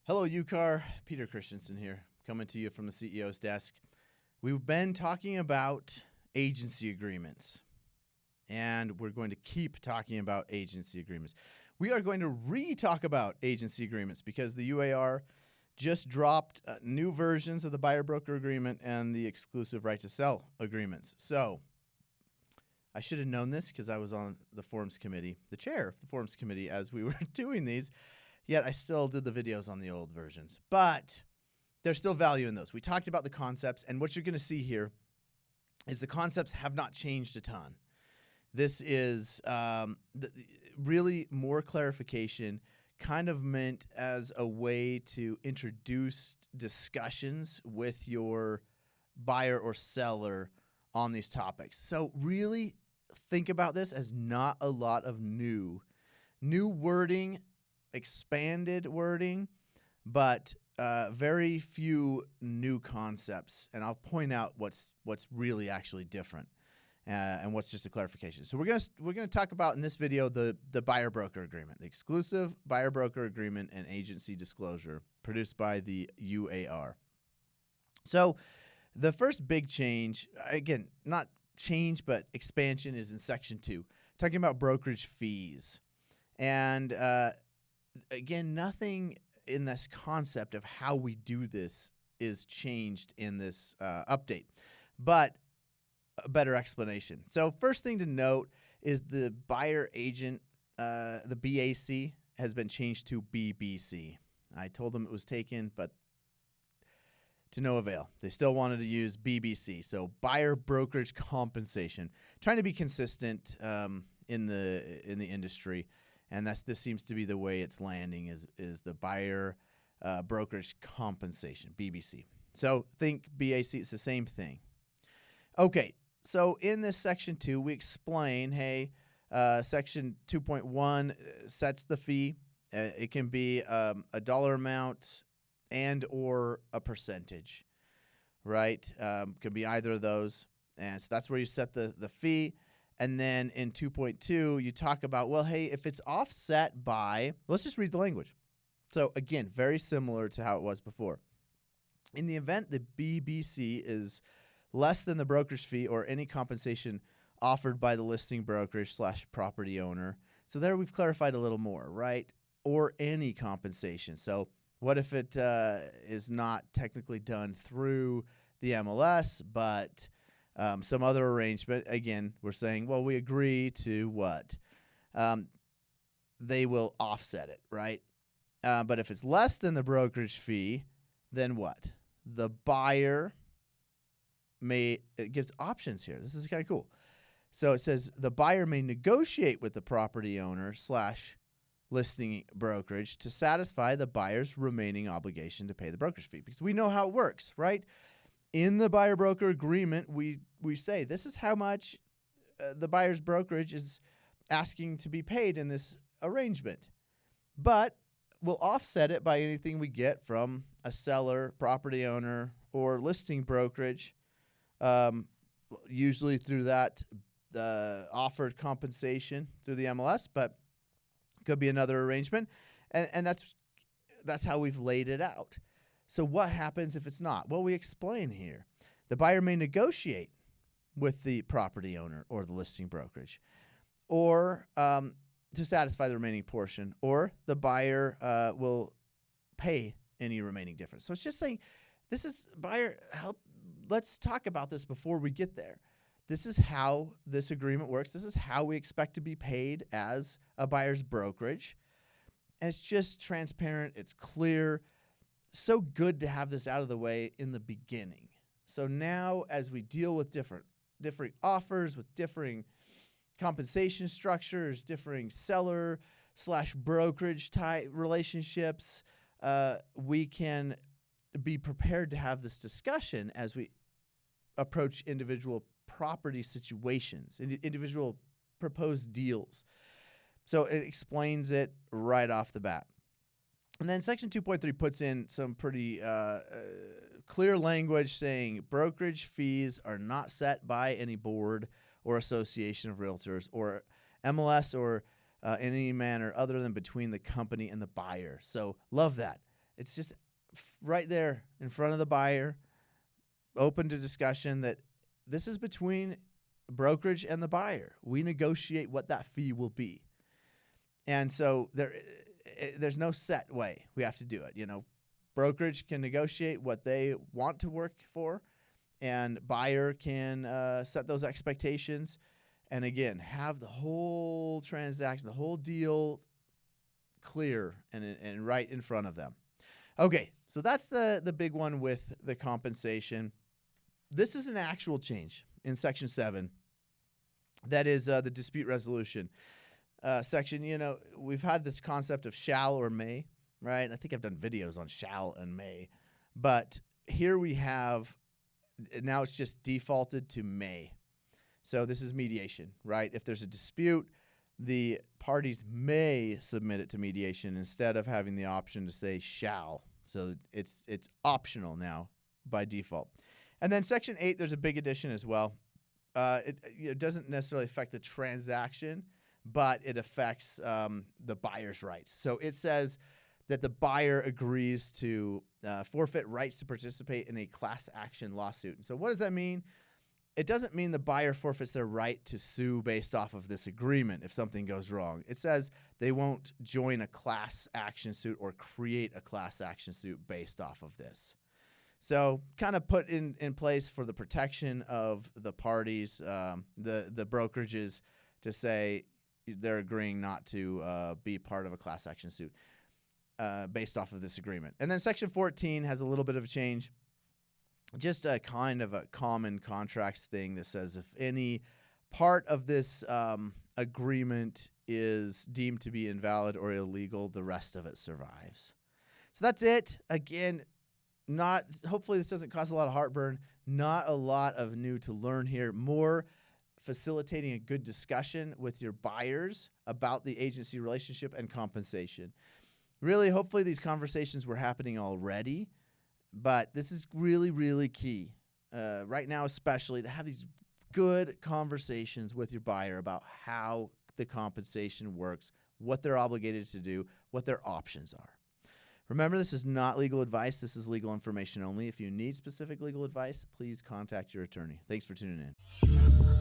Hello, UCAR. Peter Christensen here, coming to you from the CEO's desk. We've been talking about agency agreements, and we're going to keep talking about agency agreements. We are going to re-talk about agency agreements because the UAR just dropped new versions of the buyer-broker agreement and the exclusive right to sell agreements. So I should have known this because I was on the forums committee, the chair of the forums committee, as we were doing these. Yet I still did the videos on the old versions. But there's still value in those. We talked about the concepts, and what you're going to see here is the concepts have not changed a ton. This is really more clarification, kind of meant as a way to introduce discussions with your buyer or seller on these topics. So really think about this as not a lot of new wording, expanded wording, but very few new concepts. And I'll point out what's really actually different and what's just a clarification. So we're gonna talk about in this video the buyer broker agreement, the exclusive buyer broker agreement and agency disclosure produced by the UAR. So the first big change, again, not change but expansion, is in section 2, talking about brokerage fees. And again, nothing in this concept of how we do this is changed in this update, but a better explanation. So first thing to note is the buyer agent, the BAC, has been changed to BBC. I told them it was taken, but to no avail. They still wanted to use BBC, so buyer brokerage compensation. Trying to be consistent in the industry. And this seems to be the way it's landing is the buyer brokerage compensation, BBC. So think BAC, it's the same thing. Okay, so in this section 2, we explain, hey, section 2.1 sets the fee. It can be a dollar amount and or a percentage, right? Can be either of those. And so that's where you set the fee. And then in 2.2, you talk about, well, hey, if it's offset by, let's just read the language. So again, very similar to how it was before. In the event the BBC is less than the brokerage fee or any compensation offered by the listing brokerage / property owner. So there we've clarified a little more, right? Or any compensation. So what if it is not technically done through the MLS, but some other arrangement? Again, we're saying, well, we agree to what? They will offset it, right? But if it's less than the brokerage fee, then what? The buyer it gives options here. This is kind of cool. So it says the buyer may negotiate with the property owner / listing brokerage to satisfy the buyer's remaining obligation to pay the brokerage fee. Because we know how it works, right? In the buyer broker agreement, we say this is how much the buyer's brokerage is asking to be paid in this arrangement. But we'll offset it by anything we get from a seller, property owner, or listing brokerage, usually through that offered compensation through the MLS, but could be another arrangement. And that's how we've laid it out. So what happens if it's not? Well, we explain here. The buyer may negotiate with the property owner or the listing brokerage, or to satisfy the remaining portion, or the buyer will pay any remaining difference. So it's just saying, this is buyer help. Let's talk about this before we get there. This is how this agreement works. This is how we expect to be paid as a buyer's brokerage. And it's just transparent. It's clear. So good to have this out of the way in the beginning. So now as we deal with different offers, with differing compensation structures, differing seller / brokerage type relationships, we can be prepared to have this discussion as we approach individual property situations, individual proposed deals. So it explains it right off the bat. And then section 2.3 puts in some pretty clear language saying brokerage fees are not set by any board or association of realtors or MLS or any manner other than between the company and the buyer. So love that. It's just right there in front of the buyer, open to discussion, that this is between brokerage and the buyer. We negotiate what that fee will be. And so there's no set way we have to do it. Brokerage can negotiate what they want to work for, and buyer can set those expectations. And again, have the whole transaction, the whole deal clear and right in front of them. Okay, so that's the big one with the compensation. This is an actual change in Section 7. That is the dispute resolution section. We've had this concept of shall or may, right? I think I've done videos on shall and may. But here we have, now it's just defaulted to may. So this is mediation, right? If there's a dispute, the parties may submit it to mediation instead of having the option to say shall. So it's optional now by default. And then Section 8, there's a big addition as well. It doesn't necessarily affect the transaction, but it affects the buyer's rights. So it says that the buyer agrees to forfeit rights to participate in a class action lawsuit. So what does that mean? It doesn't mean the buyer forfeits their right to sue based off of this agreement if something goes wrong. It says they won't join a class action suit or create a class action suit based off of this. So kind of put in place for the protection of the parties, the brokerages, to say they're agreeing not to be part of a class action suit based off of this agreement. And then Section 14 has a little bit of a change. Just a kind of a common contracts thing that says if any part of this agreement is deemed to be invalid or illegal, the rest of it survives. So that's it. Again, hopefully this doesn't cause a lot of heartburn. Not a lot of new to learn here. More facilitating a good discussion with your buyers about the agency relationship and compensation. Really, hopefully these conversations were happening already. But this is really, really key right now, especially to have these good conversations with your buyer about how the compensation works, what they're obligated to do, what their options are. Remember, this is not legal advice. This is legal information only. If you need specific legal advice, please contact your attorney. Thanks for tuning in.